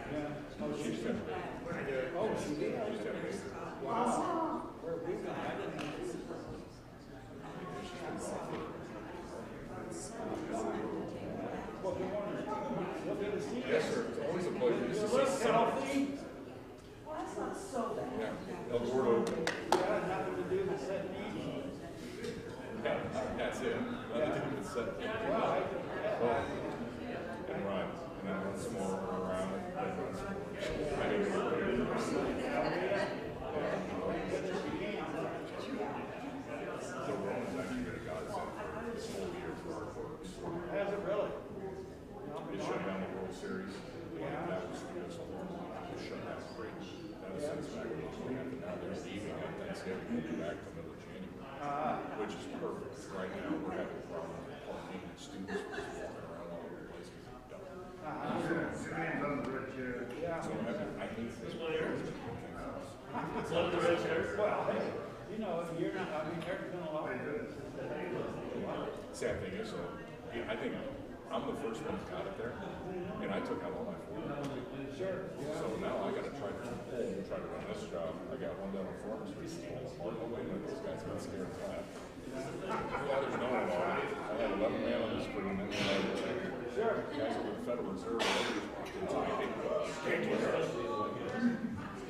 Oh, she just had a baby. Oh, she did? She just had a baby. Wow. Where we been? I didn't know. Well, good morning. Well, good to see you. Yes, sir. It's always a pleasure. You look healthy. Well, that's not so bad. Yeah. El Gordo. You got nothing to do with setting eating. Yeah, that's it. Nothing to do with set. Well, I can And run. And then run some more around it. Then run some more. I need to work there. The Romans actually got a godsend this whole year for our works. Has it really? It shut down the World Series. That was just shut down great. That was since back in 2000. Now they're leaving on Thanksgiving and be back to middle of January, which is perfect. Right now we're having a problem with parking and students walking around all over the place because it's dumb. Yeah. So I hate this. Well, hey, you know, you're not, I mean, there's been a lot of good. Sad thing is, I think I'm the first one that got it there, and I took out all my forms. Sure. So now I got to try to run this job. I got one down on Farmers Street. Oh, wait a minute, those guys got scared of that. Yeah, there's no one on it. I had 11 man on the screen, and then I had Sure. guys over the Federal Reserve, and they just walked into me.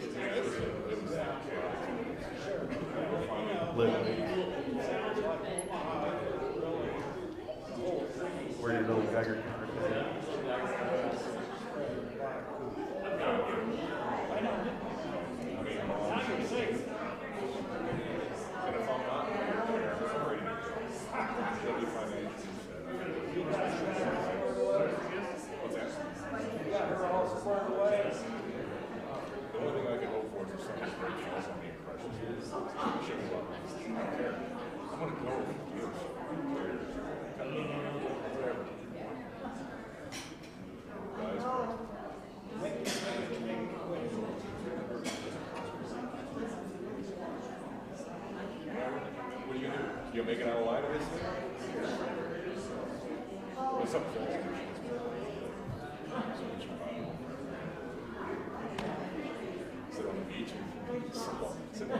They can't do it. Yeah, it was that chaotic. Sure. Literally. Sounds like Omaha is really cool. Where your little Geiger counter is. I know. Now you're safe. And if I'm not there, I'm ready to go. They'll be financially You got her squared away. What's that? You got her all squared away. The only thing I can hope for is if somebody's great falls on the impression. Shit, I don't care. I'm going to go with you. Whatever. Guys, Make it quick. what are you going to do? You'll make it out alive of this thing? What's up, Phil? Sit on the beach and sit down.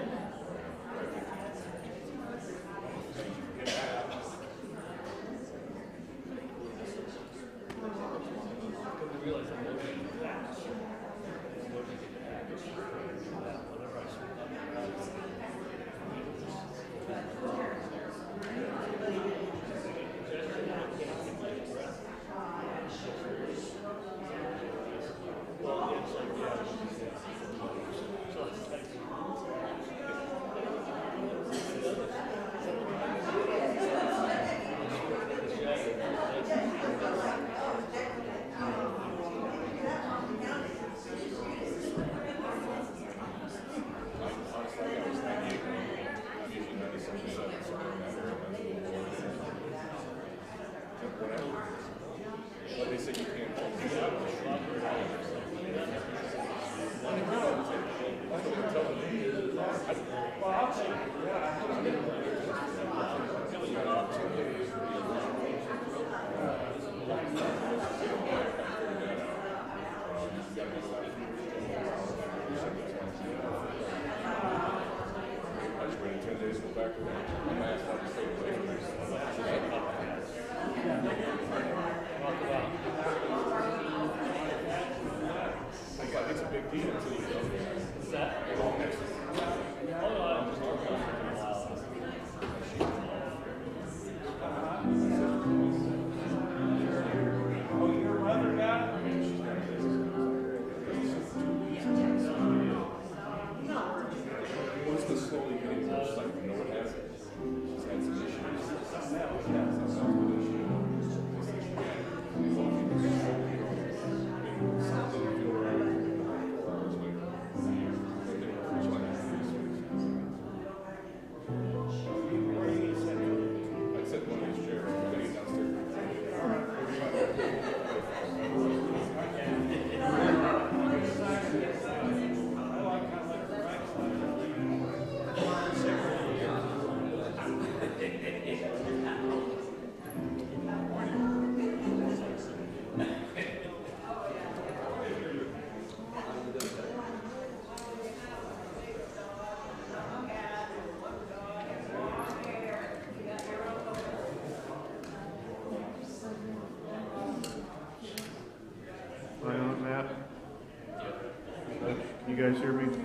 you guys hear me?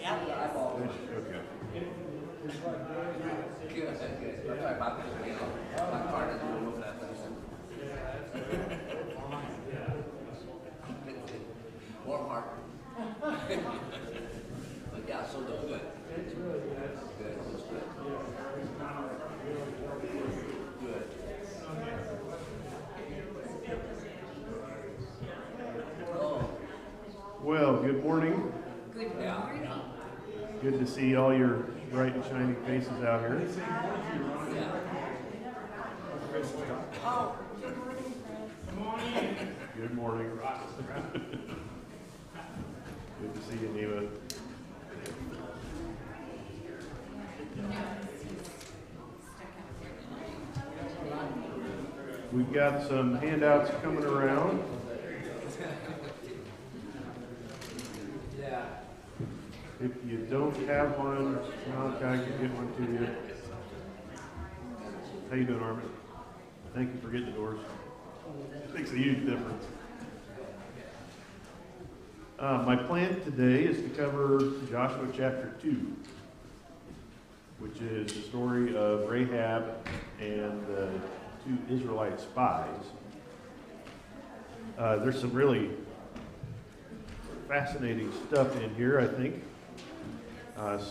Yeah. Okay. Good. I'm sorry about this. My car doesn't move that fast. Warm heart. But yeah, so they're good. It's really good. Good. It's good. Good. Oh. Well, good morning. Good morning. Good to see all your bright and shining faces out here. Yeah. Oh, good morning, Kris. Good morning. Good to see you, Neva. We've got some handouts coming around. Yeah. If you don't have one, Malachi can get one to you. How you doing, Armin? Thank you for getting the doors. It makes a huge difference. My plan today is to cover Joshua chapter 2, which is the story of Rahab and the 2 Israelite spies. There's some really fascinating stuff in here, I think.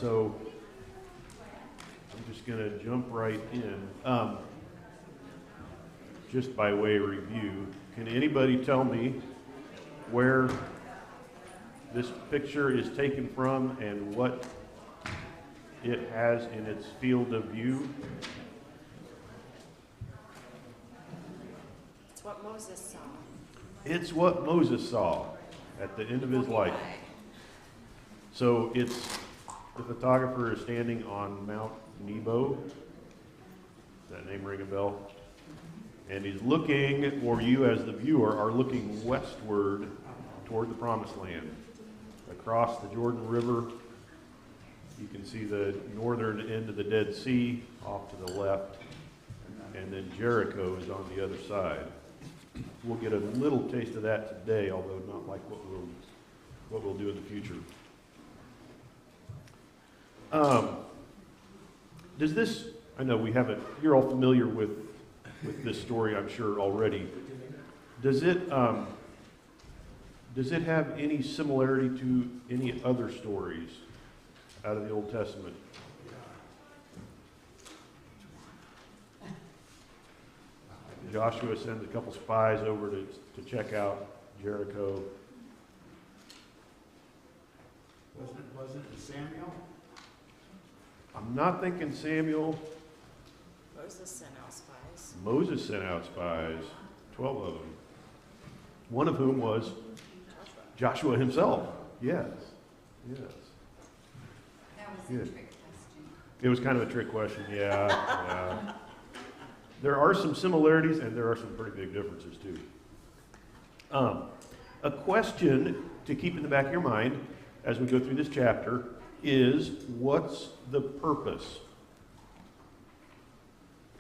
So I'm just going to jump right in. Just by way of review, can anybody tell me where this picture is taken from and what it has in its field of view? It's what Moses saw. It's what Moses saw at the end of his life. So it's the photographer is standing on Mount Nebo. Does that name ring a bell? And he's looking, or you as the viewer are looking westward toward the Promised Land. Across the Jordan River, you can see the northern end of the Dead Sea off to the left, and then Jericho is on the other side. We'll get a little taste of that today, although not like what we'll do in the future. Does this? I know we haven't. You're all familiar with this story, I'm sure already. Does it have any similarity to any other stories out of the Old Testament? Joshua sends a couple spies over to check out Jericho. Wasn't it Samuel? I'm not thinking Samuel. Moses sent out spies. Moses sent out spies, 12 of them. One of whom was Joshua himself. Yes. Yes. That was Yeah. a trick question. It was kind of a trick question, yeah. Yeah. There are some similarities and there are some pretty big differences too. A question to keep in the back of your mind as we go through this chapter is, what's the purpose?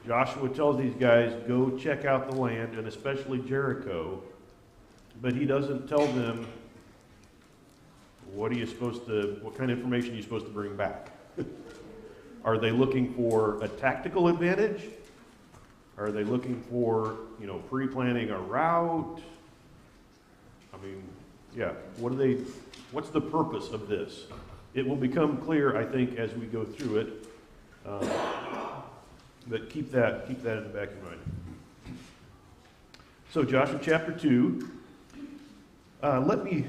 Joshua tells these guys, go check out the land, and especially Jericho, but he doesn't tell them what kind of information are you supposed to bring back? Are they looking for a tactical advantage? Are they looking for, pre-planning a route? I mean, yeah, what's the purpose of this? It will become clear, I think, as we go through it. But keep that in the back of your mind. So Joshua chapter 2. Let me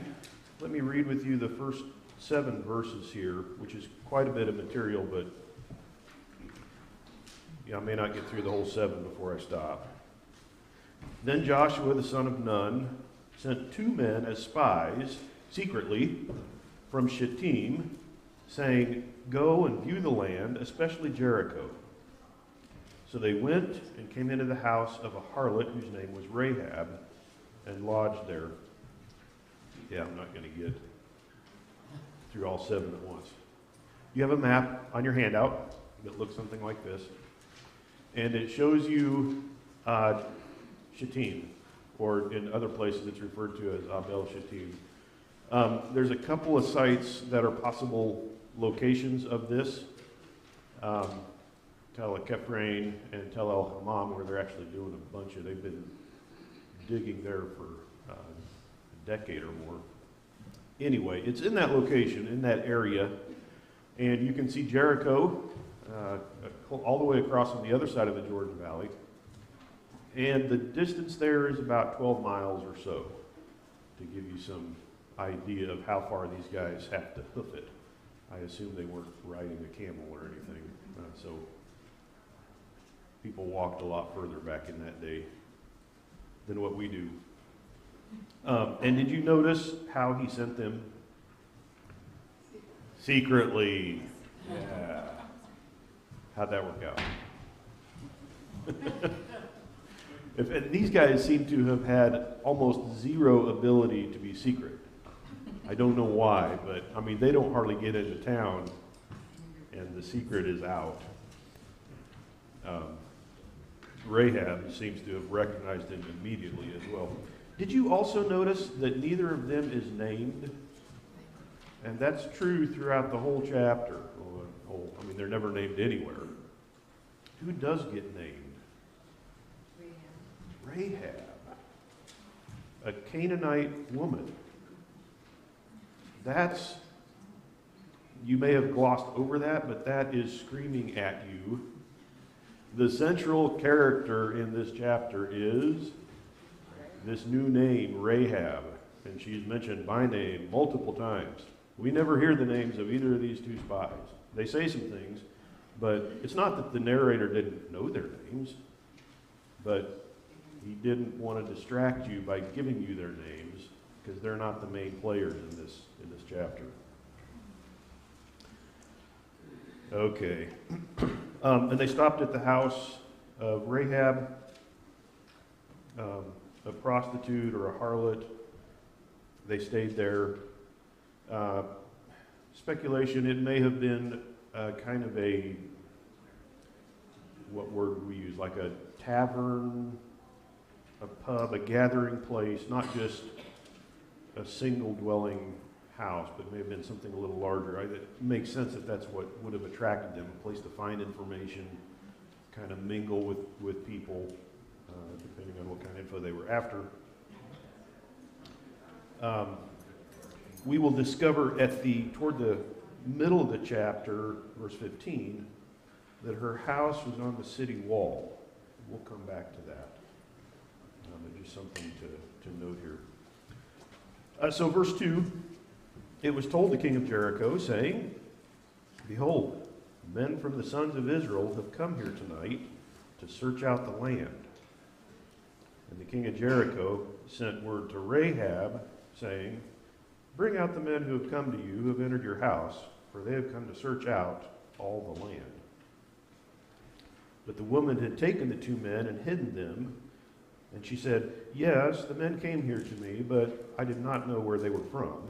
read with you the first 7 verses here, which is quite a bit of material, but I may not get through the whole 7 before I stop. Then Joshua the son of Nun sent 2 men as spies secretly from Shittim, saying, go and view the land, especially Jericho. So they went and came into the house of a harlot whose name was Rahab, and lodged there. Yeah, I'm not going to get through all 7 at once. You have a map on your handout that looks something like this. And it shows you Shittim, or in other places it's referred to as Abel Shittim. There's a couple of sites that are possible locations of this. Tel Kefrain and Tel El Hammam, where they're actually doing a bunch of, they've been digging there for a decade or more. Anyway, it's in that location, in that area, and you can see Jericho all the way across on the other side of the Jordan Valley, and the distance there is about 12 miles or so, to give you some idea of how far these guys have to hoof it. I assume they weren't riding a camel or anything, so people walked a lot further back in that day than what we do. And did you notice how he sent them? Secretly. Yeah. How'd that work out? And these guys seem to have had almost zero ability to be secret. I don't know why, but I mean, they don't hardly get into town, and the secret is out. Rahab seems to have recognized him immediately as well. Did you also notice that neither of them is named? And that's true throughout the whole chapter. I mean, they're never named anywhere. Who does get named? Rahab. A Canaanite woman. That's, you may have glossed over that, but that is screaming at you. The central character in this chapter is this new name, Rahab, and she's mentioned by name multiple times. We never hear the names of either of these two spies. They say some things, but it's not that the narrator didn't know their names, but he didn't want to distract you by giving you their names, because they're not the main players in this chapter. Okay. And they stopped at the house of Rahab, a prostitute or a harlot. They stayed there. Speculation, it may have been kind of a, what word would we use, like a tavern, a pub, a gathering place, not just a single dwelling house, but it may have been something a little larger. It makes sense that that's what would have attracted them, a place to find information, kind of mingle with people, depending on what kind of info they were after. We will discover toward the middle of the chapter, verse 15, that her house was on the city wall. We'll come back to that. Just something to note here. So verse 2, it was told the king of Jericho, saying, "Behold, men from the sons of Israel have come here tonight to search out the land." And the king of Jericho sent word to Rahab, saying, "Bring out the men who have come to you, who have entered your house, for they have come to search out all the land." But the woman had taken the two men and hidden them, and she said, "Yes, the men came here to me, but I did not know where they were from.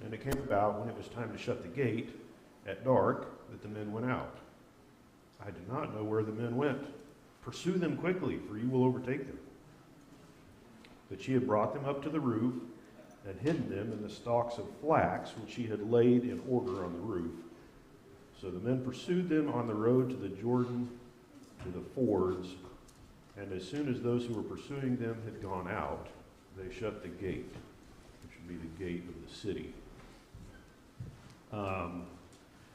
And it came about when it was time to shut the gate at dark that the men went out. I did not know where the men went. Pursue them quickly, for you will overtake them." But she had brought them up to the roof and hidden them in the stalks of flax which she had laid in order on the roof. So the men pursued them on the road to the Jordan, to the fords, and as soon as those who were pursuing them had gone out, they shut the gate, which would be the gate of the city.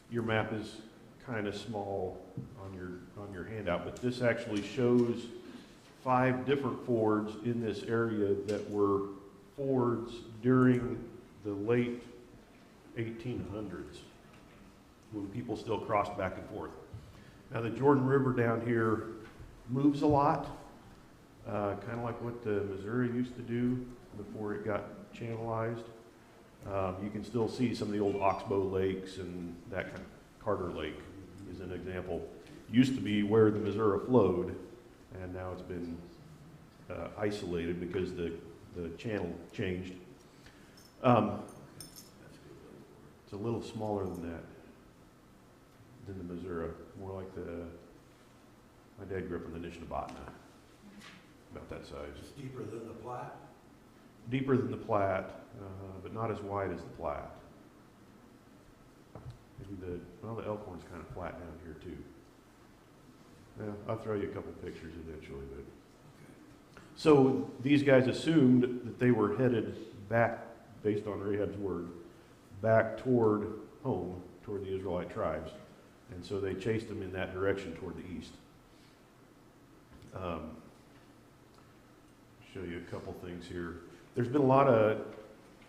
Your map is kind of small on your handout, but this actually shows 5 different fords in this area that were fords during the late 1800s, when people still crossed back and forth. Now the Jordan River down here moves a lot, kind of like what the Missouri used to do before it got channelized. You can still see some of the old Oxbow lakes and that kind of, Carter Lake is an example. Used to be where the Missouri flowed, and now it's been isolated because the channel changed. It's a little smaller than that, than the Missouri. More like my dad grew up in the Nishnabotna, about that size. It's deeper than the Platte? deeper than the Platte, but not as wide as the Platte. Maybe the Elkhorn's kind of flat down here too. Yeah, I'll throw you a couple pictures eventually. But so these guys assumed that they were headed back, based on Rahab's word, back toward home, toward the Israelite tribes. And so they chased them in that direction toward the east. Show you a couple things here. There's been a lot of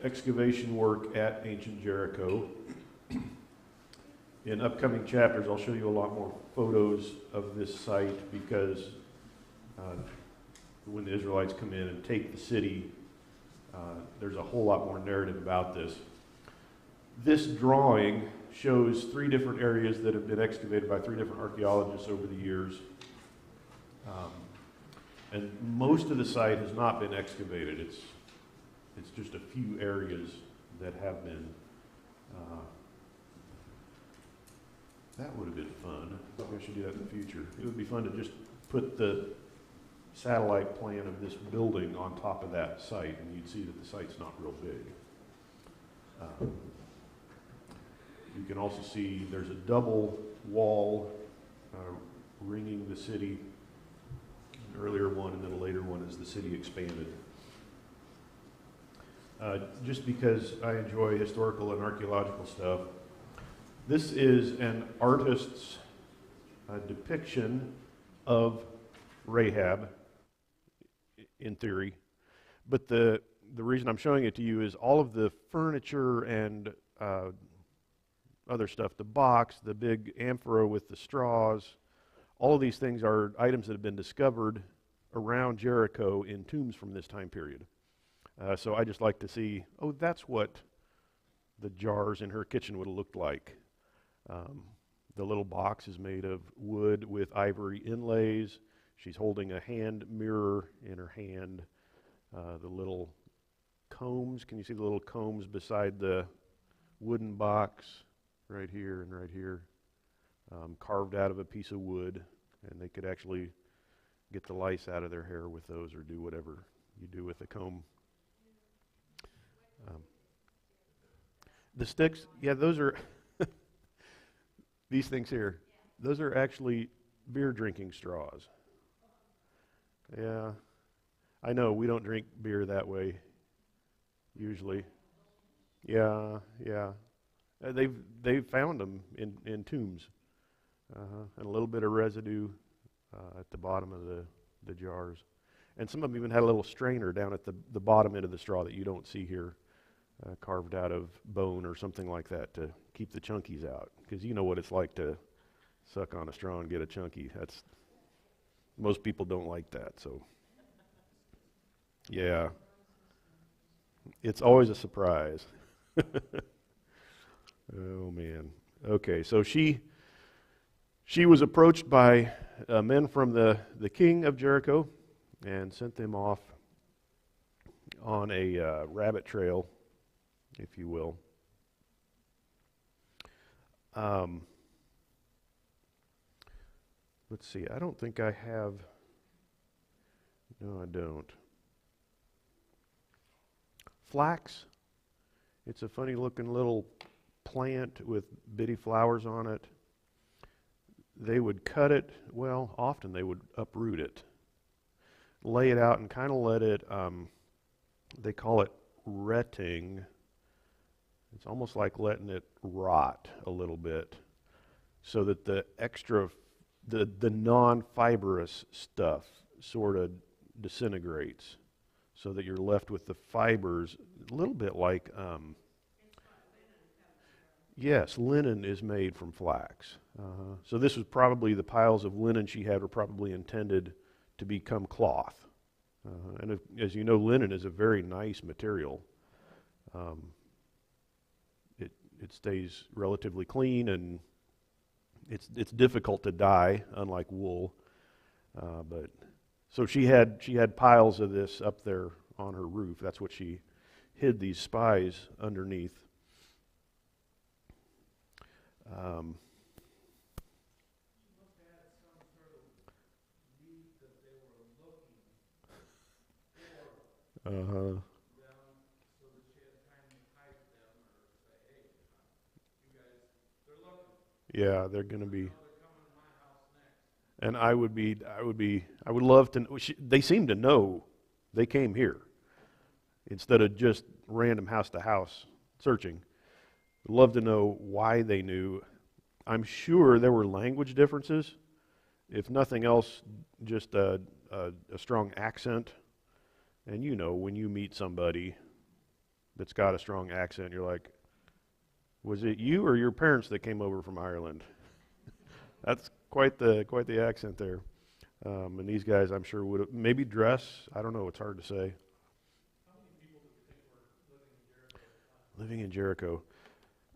excavation work at ancient Jericho. In upcoming chapters, I'll show you a lot more photos of this site because when the Israelites come in and take the city, there's a whole lot more narrative about this. This drawing shows 3 different areas that have been excavated by 3 different archaeologists over the years. And most of the site has not been excavated. It's just a few areas that have been. That would have been fun. Maybe I should do that in the future. It would be fun to just put the satellite plan of this building on top of that site, and you'd see that the site's not real big. You can also see there's a double wall ringing the city. An earlier one and then a later one as the city expanded. Just because I enjoy historical and archaeological stuff, this is an artist's depiction of Rahab, in theory. But the reason I'm showing it to you is all of the furniture and other stuff, the box, the big amphora with the straws, all of these things are items that have been discovered around Jericho in tombs from this time period. So I just like to see, oh, that's what the jars in her kitchen would have looked like. The little box is made of wood with ivory inlays. She's holding a hand mirror in her hand. The little combs, can you see the little combs beside the wooden box right here and right here? Carved out of a piece of wood, and they could actually get the lice out of their hair with those or do whatever you do with a comb. The sticks, yeah, those are these things here. Those are actually beer drinking straws. Yeah, I know we don't drink beer that way usually. Yeah. They've found them in tombs, and a little bit of residue at the bottom of the jars. And some of them even had a little strainer down at the bottom end of the straw that you don't see here, carved out of bone or something like that to keep the chunkies out. Because you know what it's like to suck on a straw and get a chunky. Most people don't like that, so yeah. It's always a surprise. Oh man. Okay, so she was approached by men from the king of Jericho and sent them off on a rabbit trail, if you will. Let's see, I don't think I have, no I don't. Flax, it's a funny looking little plant with bitty flowers on it. They would cut it, well, often they would uproot it, lay it out and kind of let it, they call it retting. It's almost like letting it rot a little bit so that the extra, the non-fibrous stuff sort of disintegrates so that you're left with the fibers, a little bit like, yes, linen is made from flax. So this was probably, the piles of linen she had were probably intended to become cloth. And as you know, linen is a very nice material. It stays relatively clean, and it's difficult to dye, unlike wool. But so she had piles of this up there on her roof. That's what she hid these spies underneath. Yeah, they're going to be. And I would love to. They seem to know they came here instead of just random house to house searching. I'd love to know why they knew. I'm sure there were language differences. If nothing else, just a strong accent. And you know, when you meet somebody that's got a strong accent, you're like, was it you or your parents that came over from Ireland? That's quite the accent there. And these guys, I'm sure, would have, maybe dress. I don't know. It's hard to say. How many people do you think were living in Jericho?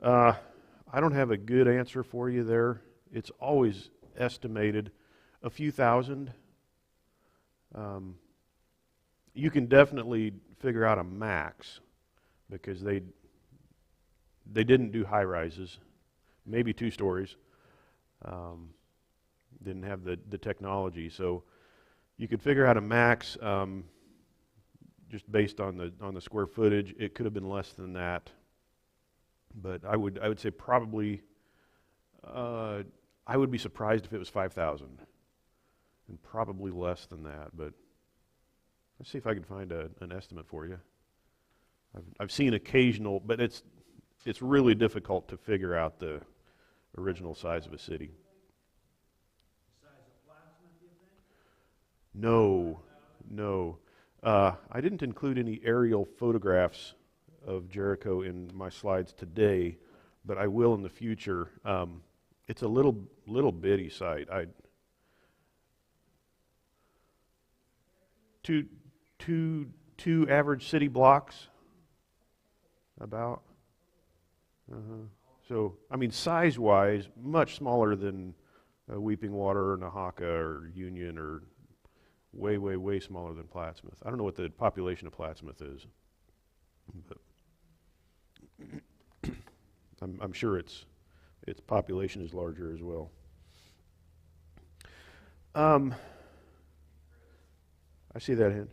I don't have a good answer for you there. It's always estimated a few thousand. You can definitely figure out a max because they didn't do high rises, maybe 2 stories. Didn't have the technology, so you could figure out a max just based on the square footage. It could have been less than that, but I would say probably I would be surprised if it was 5,000, and probably less than that. But let's see if I can find an estimate for you. I've seen occasional, but it's really difficult to figure out the original size of a city. No. I didn't include any aerial photographs of Jericho in my slides today, but I will in the future. It's a little bitty site. Two average city blocks, about. So, I mean, size-wise, much smaller than Weeping Water or Nahaka or Union, or way smaller than Plattsmouth. I don't know what the population of Plattsmouth is, but I'm sure its population is larger as well. I see that hand.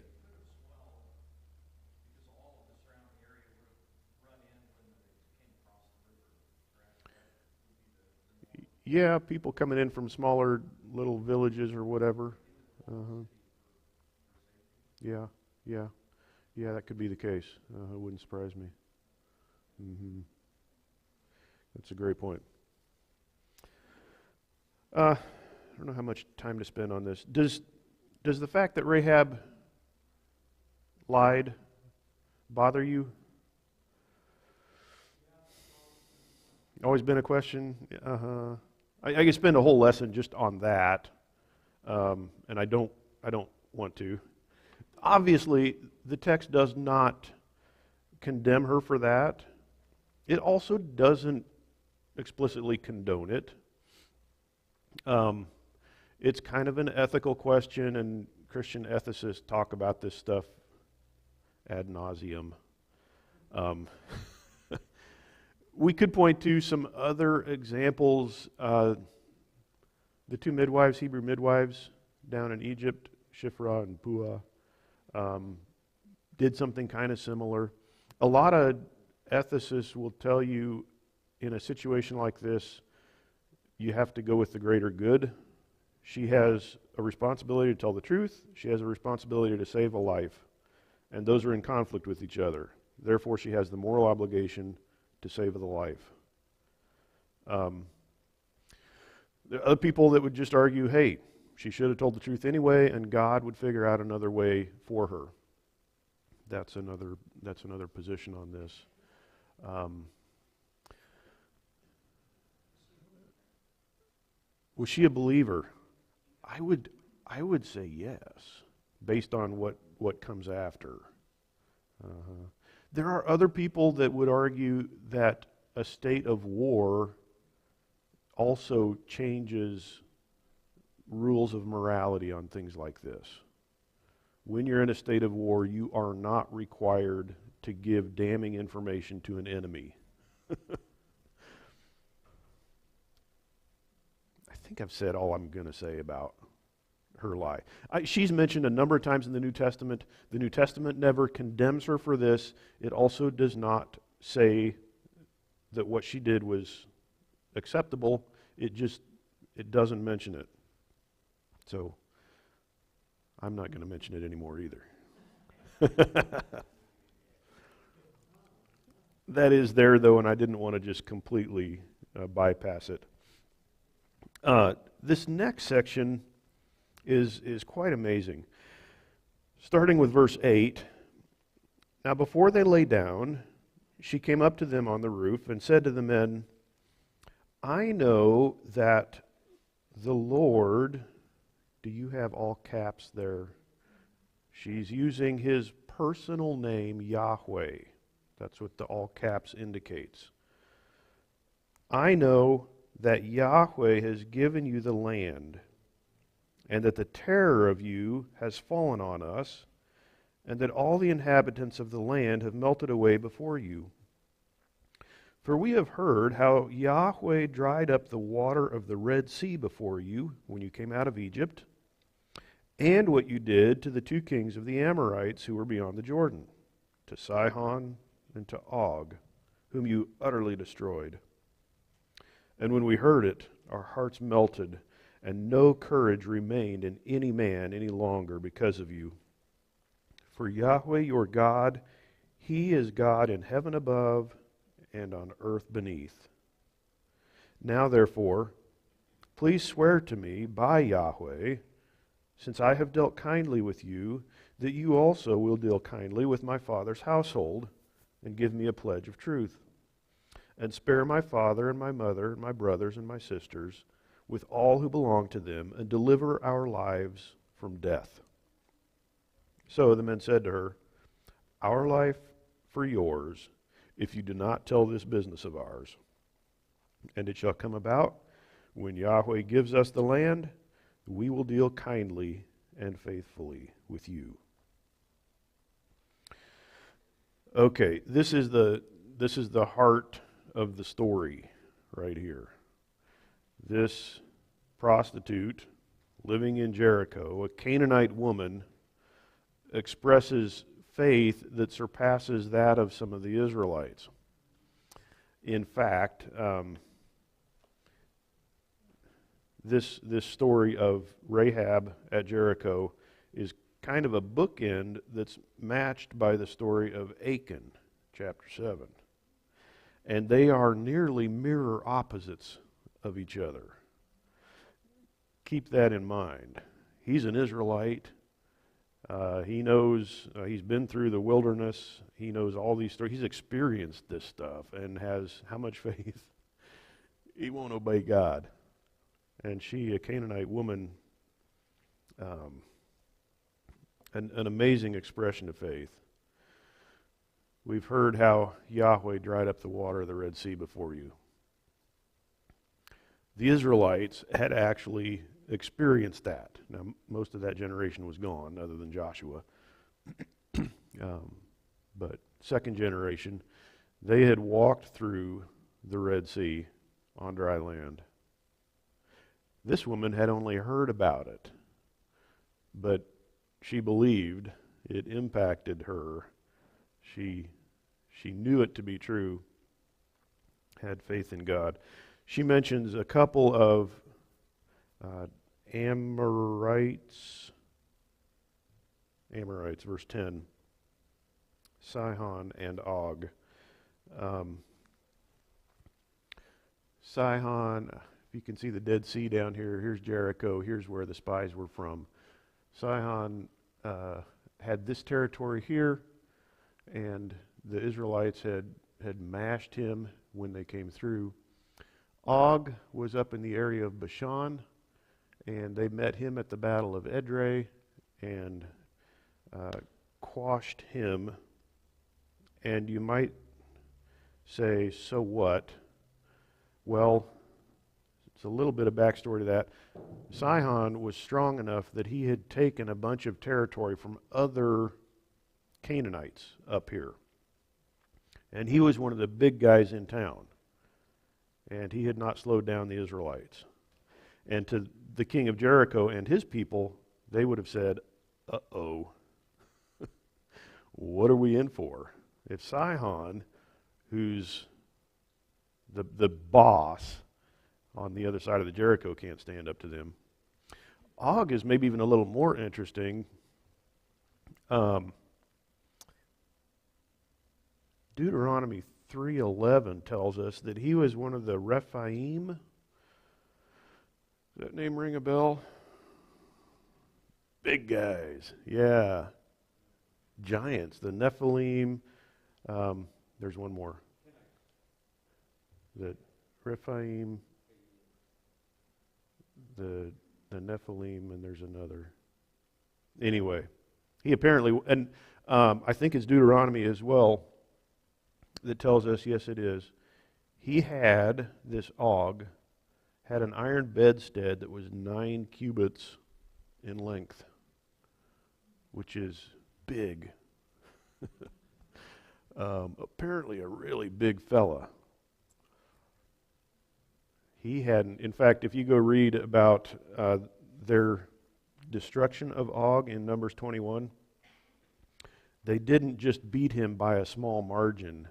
Yeah, people coming in from smaller little villages or whatever. Yeah, that could be the case. It wouldn't surprise me. That's a great point. I don't know how much time to spend on this. Does the fact that Rahab lied bother you? Always been a question? I could spend a whole lesson just on that, and I don't want to. Obviously, the text does not condemn her for that. It also doesn't explicitly condone it. It's kind of an ethical question, and Christian ethicists talk about this stuff ad nauseum. We could point to some other examples. The 2 midwives, Hebrew midwives, down in Egypt, Shiphrah and Puah, did something kind of similar. A lot of ethicists will tell you in a situation like this, you have to go with the greater good. She has a responsibility to tell the truth. She has a responsibility to save a life. And those are in conflict with each other. Therefore, she has the moral obligation to save the life. There are other people that would just argue, hey, she should have told the truth anyway, and God would figure out another way for her. That's another position on this. Was she a believer? I would say yes, based on what comes after. There are other people that would argue that a state of war also changes rules of morality on things like this. When you're in a state of war, you are not required to give damning information to an enemy. I think I've said all I'm going to say about her lie. She's mentioned a number of times in the New Testament. The New Testament never condemns her for this. It also does not say that what she did was acceptable. it doesn't mention it. So I'm not going to mention it anymore either. That is there, though, and I didn't want to just completely bypass it. This next section is quite amazing. Starting with verse 8, "Now before they lay down, she came up to them on the roof and said to the men, 'I know that the Lord,'" do you have all caps there? She's using his personal name, Yahweh. That's what the all caps indicates. "I know that Yahweh has given you the land, and that the terror of you has fallen on us, and that all the inhabitants of the land have melted away before you. For we have heard how Yahweh dried up the water of the Red Sea before you when you came out of Egypt, and what you did to the two kings of the Amorites who were beyond the Jordan, to Sihon and to Og, whom you utterly destroyed. And when we heard it, our hearts melted, and no courage remained in any man any longer because of you. For Yahweh your God, He is God in heaven above and on earth beneath. Now therefore, please swear to me by Yahweh, since I have dealt kindly with you, that you also will deal kindly with my father's household, and give me a pledge of truth. And spare my father and my mother and my brothers and my sisters, with all who belong to them, and deliver our lives from death.' So the men said to her, 'Our life for yours, if you do not tell this business of ours. And it shall come about, when Yahweh gives us the land, we will deal kindly and faithfully with you.'" Okay, this is the heart of the story right here. This prostitute living in Jericho, a Canaanite woman, expresses faith that surpasses that of some of the Israelites. In fact, this story of Rahab at Jericho is kind of a bookend that's matched by the story of Achan, chapter 7. And they are nearly mirror opposites of each other. Keep that in mind. He's an Israelite. He knows, he's been through the wilderness. He knows all these stories. He's experienced this stuff and has how much faith? He won't obey God. And she, a Canaanite woman, an amazing expression of faith. We've heard how Yahweh dried up the water of the Red Sea before you. The Israelites had actually experienced that. Now, most of that generation was gone, other than Joshua. But second generation, they had walked through the Red Sea on dry land. This woman had only heard about it, but she believed. It impacted her. She knew it to be true, had faith in God. She mentions a couple of Amorites, verse 10, Sihon and Og. Sihon, if you can see the Dead Sea down here, here's Jericho, here's where the spies were from. Sihon had this territory here, and the Israelites had mashed him when they came through. Og was up in the area of Bashan, and they met him at the Battle of Edrei and quashed him. And you might say, so what? Well, it's a little bit of backstory to that. Sihon was strong enough that he had taken a bunch of territory from other Canaanites up here. And he was one of the big guys in town. And he had not slowed down the Israelites. And to the king of Jericho and his people, they would have said, uh-oh, what are we in for? If Sihon, who's the boss, on the other side of the Jericho can't stand up to them. Og is maybe even a little more interesting. Deuteronomy 3:11 tells us that he was one of the Rephaim. Does that name ring a bell? Big guys, yeah. Giants, the Nephilim. There's one more. The Rephaim, the Nephilim, and there's another. Anyway, he apparently, and I think it's Deuteronomy as well that tells us, yes it is, he had, this Og, had an iron bedstead that was 9 cubits in length, which is big. Apparently a really big fella. He hadn't, in fact, if you go read about their destruction of Og in Numbers 21, they didn't just beat him by a small margin,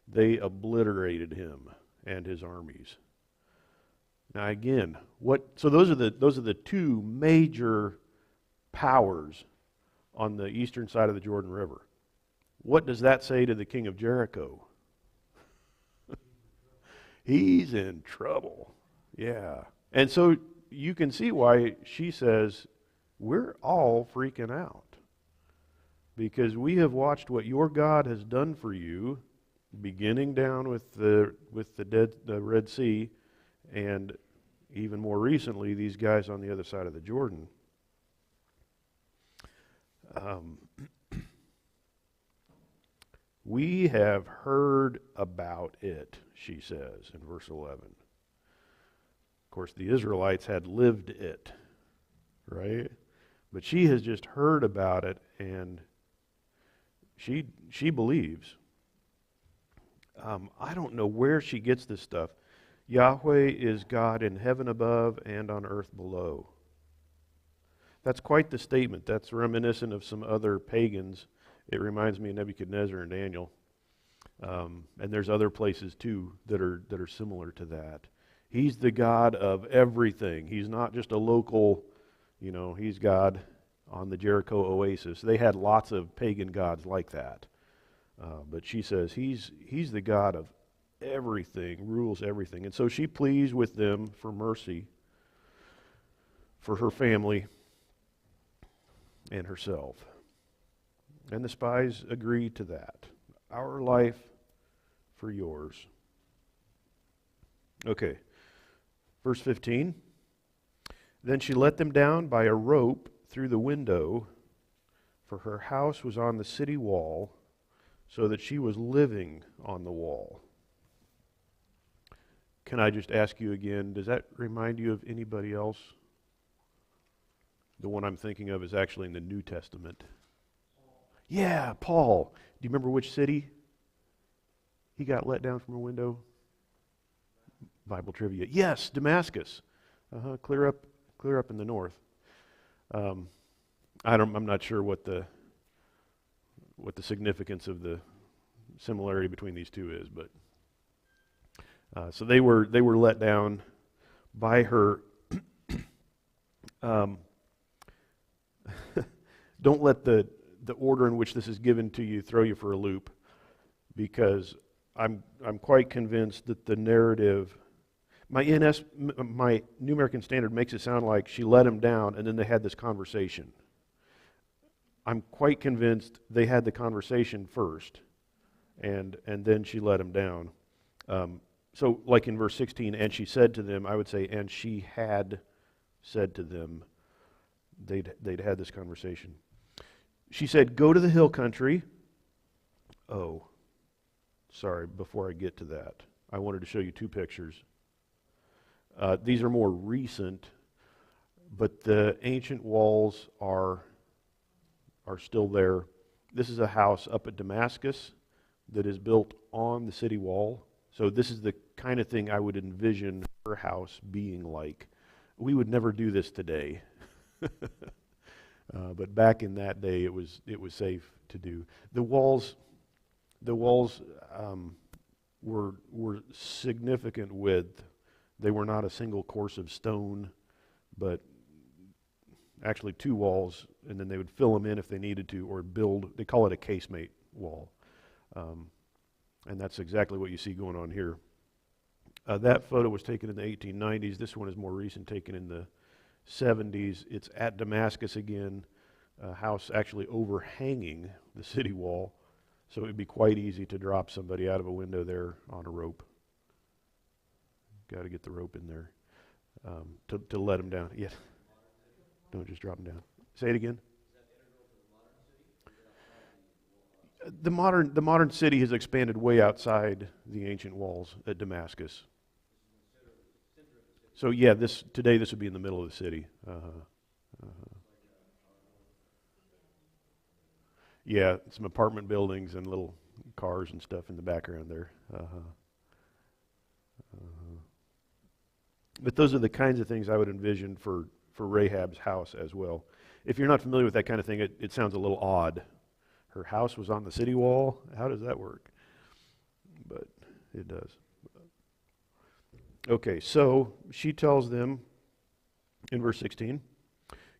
they obliterated him and his armies. Now again, so those are the two major powers on the eastern side of the Jordan River. What does that say to the king of Jericho? He's in trouble. Yeah. And so you can see why she says, we're all freaking out. Because we have watched what your God has done for you, beginning down with the Red Sea, and even more recently, these guys on the other side of the Jordan. We have heard about it, she says in verse 11. Of course, the Israelites had lived it, right? But she has just heard about it, and she believes. I don't know where she gets this stuff. Yahweh is God in heaven above and on earth below. That's quite the statement. That's reminiscent of some other pagans. It reminds me of Nebuchadnezzar and Daniel. And there's other places too that are similar to that. He's the God of everything. He's not just a local, he's God on the Jericho oasis. They had lots of pagan gods like that. But she says he's the God of everything, rules everything. And so she pleads with them for mercy for her family and herself. And the spies agree to that. Our life for yours. Okay, verse 15. Then she let them down by a rope through the window, for her house was on the city wall, so that she was living on the wall. Can I just ask you again, does that remind you of anybody else? The one I'm thinking of is actually in the New Testament. Yeah, Paul. Do you remember which city he got let down from a window? Bible trivia. Yes, Damascus. Clear up in the north. I'm not sure what the significance of the similarity between these two is, but so they were let down by her. Don't let the order in which this is given to you throw you for a loop, because I'm quite convinced that the narrative, my New American Standard makes it sound like she let him down and then they had this conversation. I'm quite convinced they had the conversation first, and then she let him down. So like in verse 16, and she said to them, I would say, and she had said to them, they'd had this conversation. She said, go to the hill country. Oh, sorry, before I get to that, I wanted to show you two pictures. These are more recent, but the ancient walls are still there. This is a house up at Damascus that is built on the city wall. So this is the kind of thing I would envision her house being like. We would never do this today. But back in that day, it was safe to do. The walls were significant width. They were not a single course of stone, but actually 2 walls, and then they would fill them in if they needed to, or build, they call it a casemate wall. And that's exactly what you see going on here. That photo was taken in the 1890s. This one is more recent, taken in the 70s. It's at Damascus again, a house actually overhanging the city wall, so it would be quite easy to drop somebody out of a window there on a rope. Got to get the rope in there to let them down. Yeah, don't just drop them down. Say it again. The modern city has expanded way outside the ancient walls at Damascus. So yeah, today this would be in the middle of the city. Yeah, some apartment buildings and little cars and stuff in the background there. But those are the kinds of things I would envision for Rahab's house as well. If you're not familiar with that kind of thing, it sounds a little odd. Her house was on the city wall. How does that work? But it does. Okay, so she tells them in verse 16,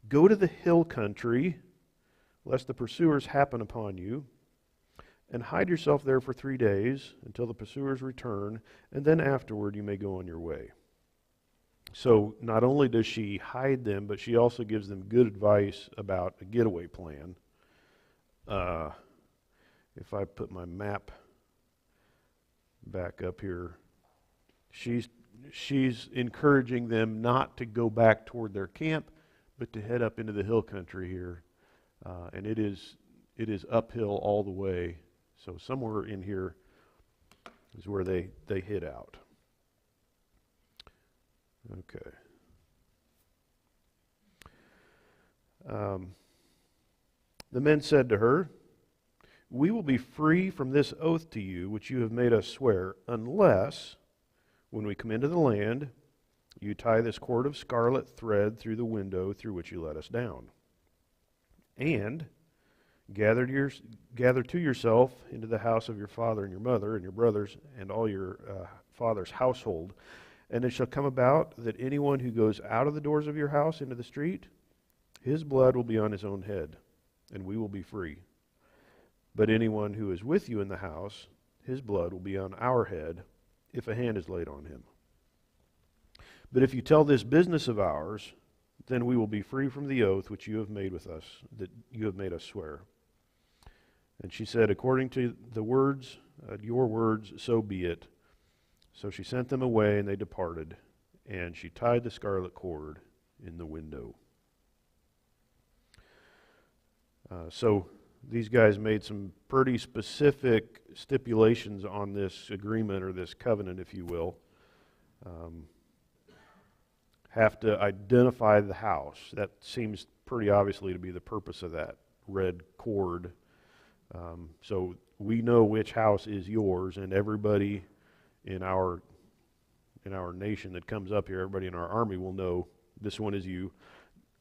"Go to the hill country, lest the pursuers happen upon you, and hide yourself there for 3 days until the pursuers return, and then afterward you may go on your way." So not only does she hide them, but she also gives them good advice about a getaway plan. If I put my map back up here, she's encouraging them not to go back toward their camp, but to head up into the hill country here, and it is uphill all the way. So somewhere in here is where they hid out. Okay. The men said to her, "We will be free from this oath to you, which you have made us swear, unless, when we come into the land, you tie this cord of scarlet thread through the window through which you let us down, and gather to yourself into the house of your father and your mother and your brothers and all your father's household. And it shall come about that anyone who goes out of the doors of your house into the street, his blood will be on his own head, and we will be free. But anyone who is with you in the house, his blood will be on our head, if a hand is laid on him. But if you tell this business of ours, then we will be free from the oath which you have made with us, that you have made us swear." And she said, "According to the words, your words, so be it." So she sent them away, and they departed, and she tied the scarlet cord in the window. So these guys made some pretty specific stipulations on this agreement, or this covenant, if you will. Have to identify the house. That seems pretty obviously to be the purpose of that red cord. So we know which house is yours, and everybody in our nation that comes up here, everybody in our army will know this one is you.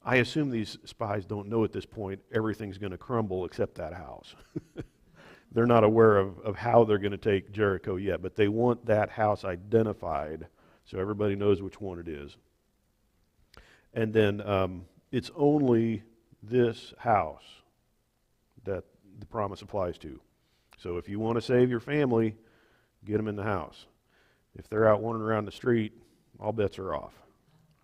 I assume these spies don't know at this point everything's going to crumble except that house. They're not aware of how they're going to take Jericho yet, but they want that house identified so everybody knows which one it is. And then it's only this house that the promise applies to. So if you want to save your family, get them in the house. If they're out wandering around the street, all bets are off.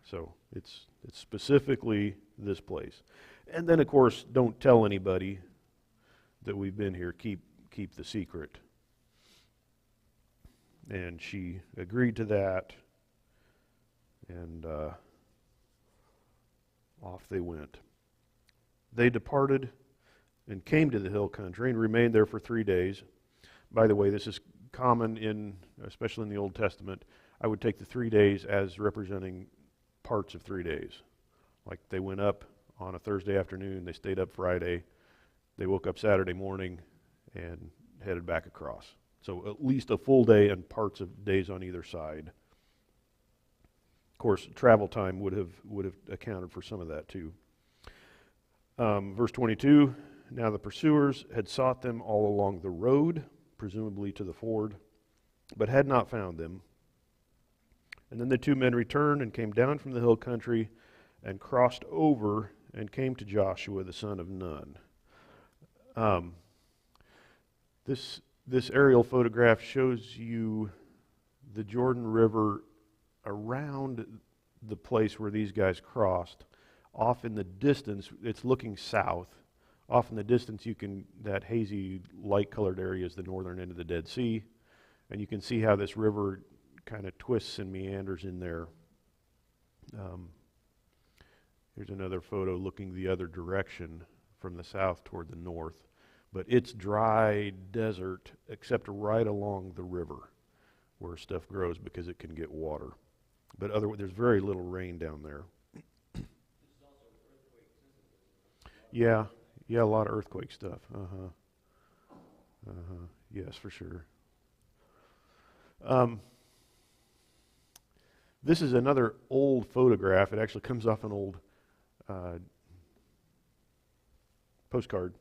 So it's specifically this place. And then, of course, don't tell anybody that we've been here. Keep the secret. And she agreed to that, and off they went. They departed and came to the hill country and remained there for 3 days. By the way, this is common especially in the Old Testament. I would take the 3 days as representing parts of 3 days. Like they went up on a Thursday afternoon, they stayed up Friday, they woke up Saturday morning and headed back across. So at least a full day and parts of days on either side. Of course, travel time would have accounted for some of that too. Verse 22, now the pursuers had sought them all along the road, presumably to the ford, but had not found them. And then the two men returned and came down from the hill country and crossed over and came to Joshua the son of Nun. This aerial photograph shows you the Jordan River around the place where these guys crossed. Off in the distance, it's looking south. Off in the distance, that hazy light-colored area is the northern end of the Dead Sea, and you can see how this river kind of twists and meanders in there. Here's another photo looking the other direction from the south toward the north. But it's dry desert except right along the river where stuff grows because it can get water. But there's very little rain down there. Yeah, a lot of earthquake stuff. Yes, for sure. This is another old photograph. It actually comes off an old postcard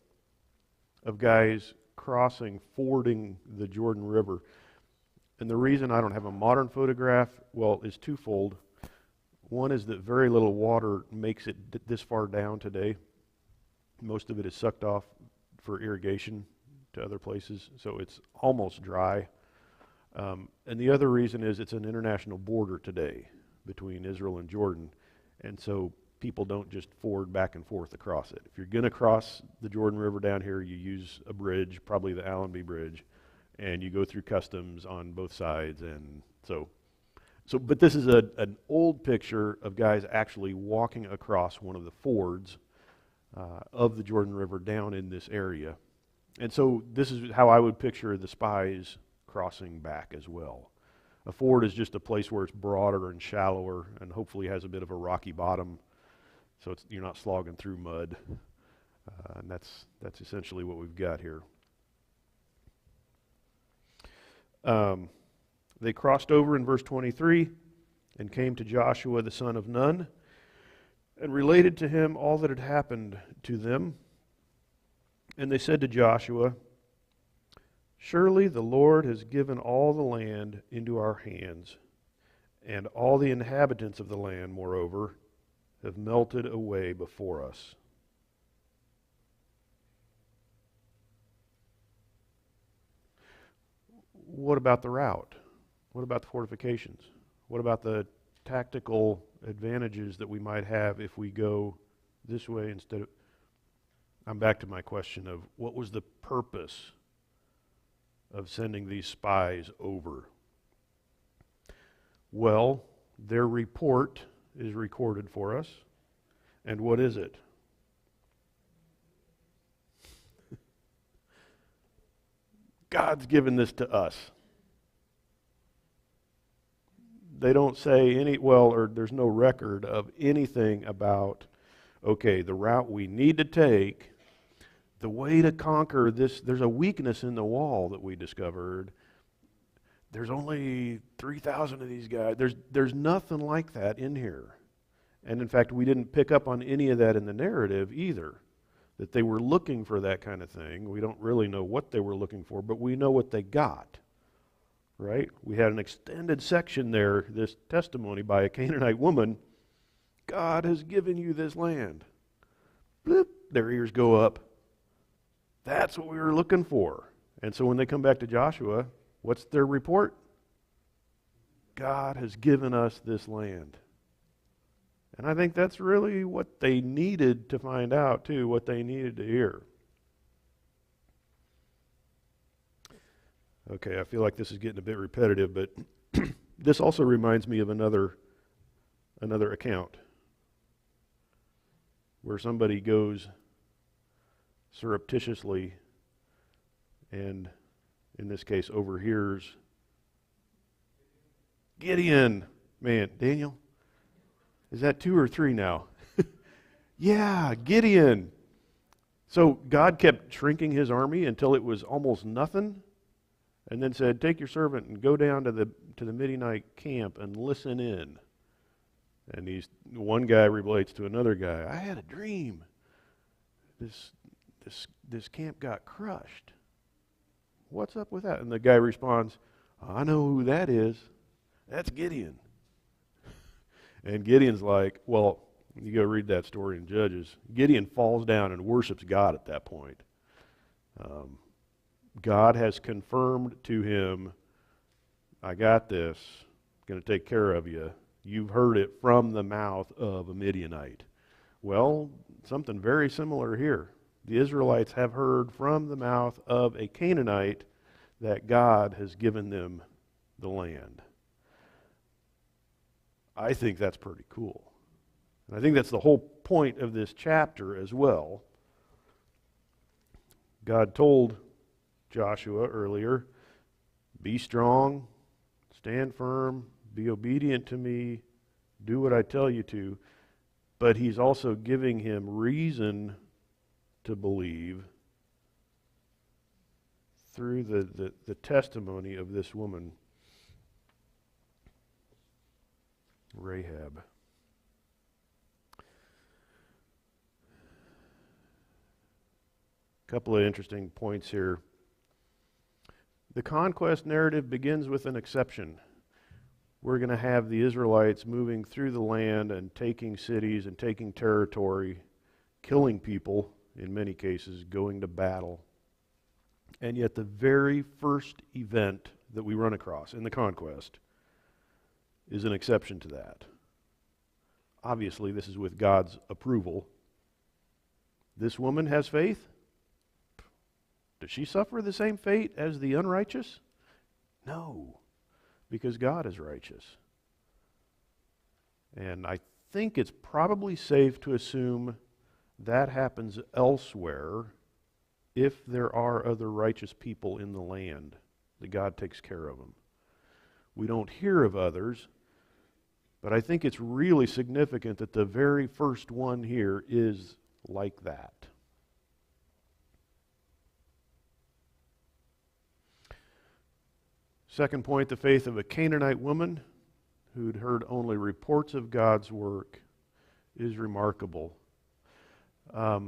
of guys fording the Jordan River. And the reason I don't have a modern photograph, is twofold. One is that very little water makes it this far down today. Most of it is sucked off for irrigation to other places, so it's almost dry. And the other reason is it's an international border today between Israel and Jordan, and so people don't just ford back and forth across it. If you're going to cross the Jordan River down here, you use a bridge, probably the Allenby Bridge, and you go through customs on both sides. And but this is an old picture of guys actually walking across one of the fords of the Jordan River down in this area. And so this is how I would picture the Spies crossing back as well. A ford is just a place where it's broader and shallower and hopefully has a bit of a rocky bottom, so you're not slogging through mud. And that's essentially what we've got here. They crossed over in verse 23 and came to Joshua the son of Nun and related to him all that had happened to them. And they said to Joshua, "Surely the Lord has given all the land into our hands, and all the inhabitants of the land, moreover, have melted away before us." What about the route? What about the fortifications? What about the tactical advantages that we might have if we go this way instead of... I'm back to my question of what was the purpose of sending these spies over? Well, their report is recorded for us. And what is it? God's given this to us. They don't say there's no record of anything about, okay, the route we need to take, the way to conquer this. There's a weakness in the wall that we discovered. There's only 3,000 of these guys. There's nothing like that in here. And in fact, we didn't pick up on any of that in the narrative either, that they were looking for that kind of thing. We don't really know what they were looking for, but we know what they got, right? We had an extended section there, this testimony by a Canaanite woman. God has given you this land. Bloop, their ears go up. That's what we were looking for. And so when they come back to Joshua, what's their report? God has given us this land. And I think that's really what they needed to find out, too, what they needed to hear. Okay, I feel like this is getting a bit repetitive, but this also reminds me of another account where somebody goes surreptitiously and, in this case, overhears Gideon. Man, Daniel, is that 2 or 3 now? Yeah, Gideon. So God kept shrinking his army until it was almost nothing, and then said, "Take your servant and go down to the Midianite camp and listen in." And one guy relates to another guy, "I had a dream. This camp got crushed. What's up with that?" And the guy responds, "I know who that is. That's Gideon. And Gideon's like, well, you go read that story in Judges. Gideon falls down and worships God at that point. God has confirmed to him, I got this, I'm going to take care of you. You've heard it from the mouth of a Midianite. Well, something very similar here. The Israelites have heard from the mouth of a Canaanite that God has given them the land. I think that's pretty cool. And I think that's the whole point of this chapter as well. God told Joshua earlier, be strong, stand firm, be obedient to me, do what I tell you to. But he's also giving him reason to believe through the testimony of this woman, Rahab. A couple of interesting points here. The conquest narrative begins with an exception. We're going to have the Israelites moving through the land and taking cities and taking territory, killing people, in many cases, going to battle. And yet the very first event that we run across in the conquest is an exception to that. Obviously, this is with God's approval. This woman has faith. Does she suffer the same fate as the unrighteous? No, because God is righteous. And I think it's probably safe to assume that happens elsewhere if there are other righteous people in the land, that God takes care of them. We don't hear of others, but I think it's really significant that the very first one here is like that. Second point, the faith of a Canaanite woman who'd heard only reports of God's work is remarkable. Let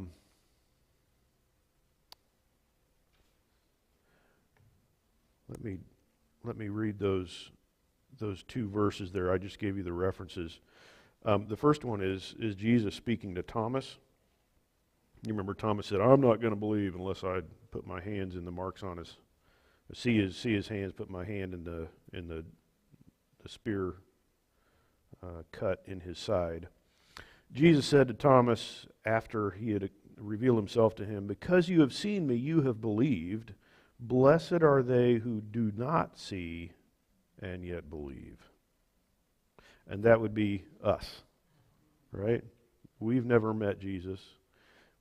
me read those two verses there. I just gave you the references. The first one is Jesus speaking to Thomas. You remember Thomas said, "I'm not going to believe unless I put my hands in the marks on his see his hands, put my hand in the spear cut in his side." Jesus said to Thomas after he had revealed himself to him, "Because you have seen me, you have believed. Blessed are they who do not see and yet believe." And that would be us, right? We've never met Jesus.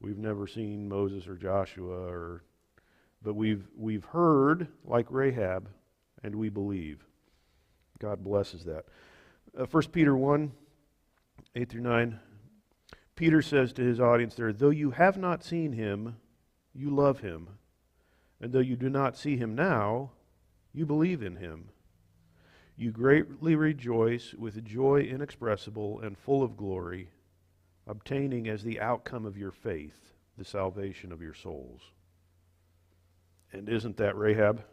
We've never seen Moses or Joshua, but we've heard like Rahab, and we believe. God blesses that. 1 Peter 1, 8 through 9. Peter says to his audience there, "Though you have not seen him, you love him. And though you do not see him now, you believe in him. You greatly rejoice with joy inexpressible and full of glory, obtaining as the outcome of your faith the salvation of your souls." And isn't that Rahab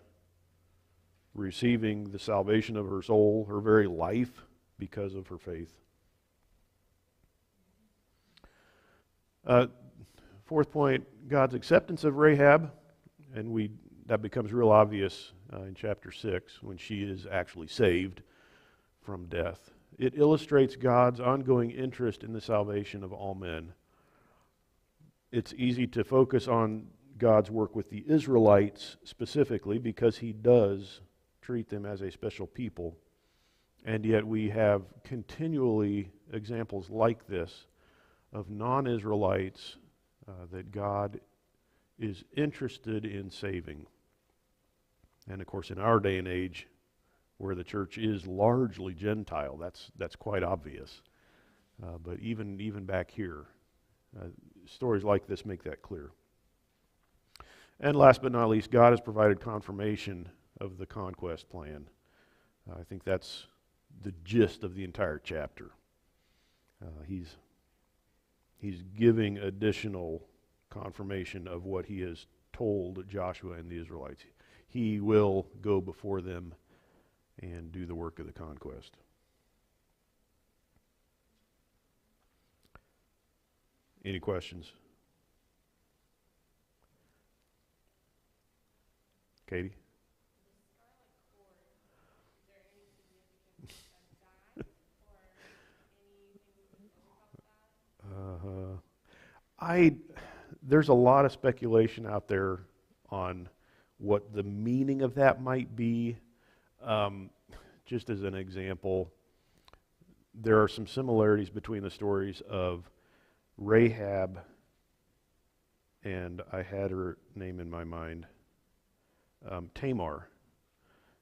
receiving the salvation of her soul, her very life, because of her faith? Fourth point, God's acceptance of Rahab, and that becomes real obvious in chapter 6 when she is actually saved from death. It illustrates God's ongoing interest in the salvation of all men. It's easy to focus on God's work with the Israelites specifically because he does treat them as a special people. And yet we have continually examples like this of non-Israelites that God is interested in saving. And of course in our day and age, where the church is largely Gentile, that's quite obvious. But even back here, stories like this make that clear. And last but not least, God has provided confirmation of the conquest plan. I think that's the gist of the entire chapter. He's giving additional confirmation of what he has told Joshua and the Israelites. He will go before them and do the work of the conquest. Any questions? Katie? There's a lot of speculation out there on what the meaning of that might be. Just as an example, there are some similarities between the stories of Rahab, and I had her name in my mind, Tamar.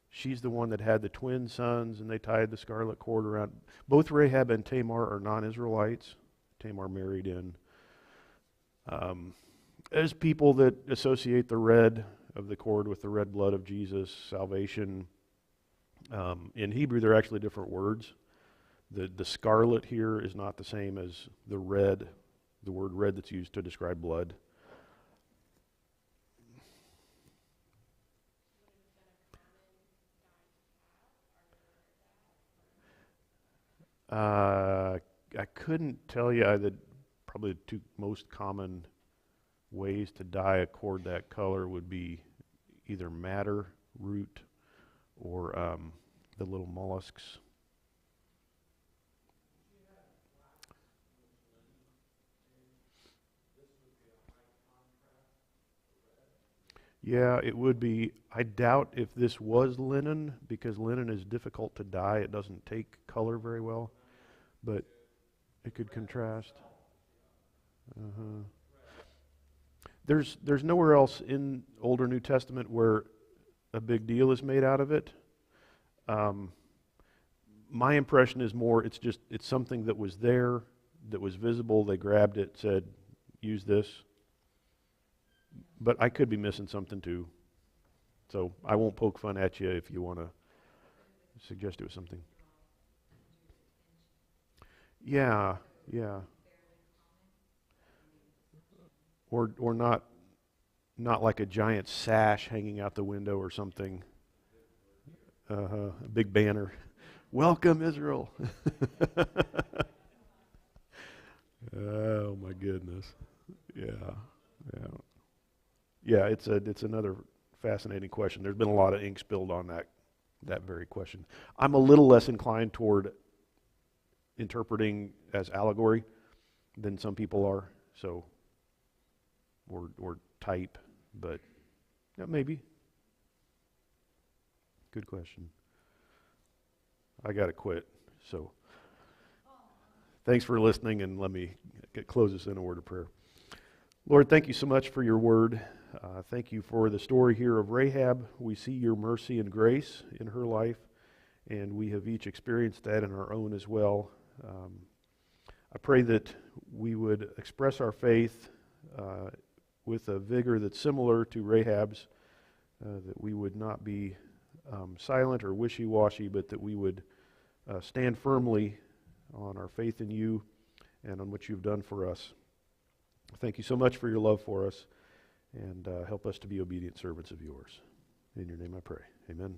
She's the one that had the twin sons, and they tied the scarlet cord around. Both Rahab and Tamar are non-Israelites. Tamar married in. As people that associate the red of the cord with the red blood of Jesus, salvation. In Hebrew, they're actually different words. The scarlet here is not the same as the red, the word red that's used to describe blood. I couldn't tell you. Probably the two most common ways to dye a cord that color would be either madder root or the little mollusks. Yeah, it would be. I doubt if this was linen, because linen is difficult to dye. It doesn't take color very well, but it could contrast. There's nowhere else in Old or New Testament where a big deal is made out of it. My impression is more it's something that was there, that was visible. They grabbed it, said, use this. But I could be missing something too. So I won't poke fun at you if you want to suggest it was something. Yeah. Or not like a giant sash hanging out the window or something. A big banner. Welcome, Israel. Oh my goodness. Yeah, it's another fascinating question. There's been a lot of ink spilled on that very question. I'm a little less inclined toward interpreting as allegory than some people are, so or type, but yeah, maybe. Good question. I got to quit, so thanks for listening, and let me close this in a word of prayer. Lord, thank you so much for your word. Thank you for the story here of Rahab. We see your mercy and grace in her life, and we have each experienced that in our own as well. I pray that we would express our faith with a vigor that's similar to Rahab's, that we would not be silent or wishy-washy, but that we would stand firmly on our faith in you and on what you've done for us. Thank you so much for your love for us, and help us to be obedient servants of yours. In your name I pray. Amen.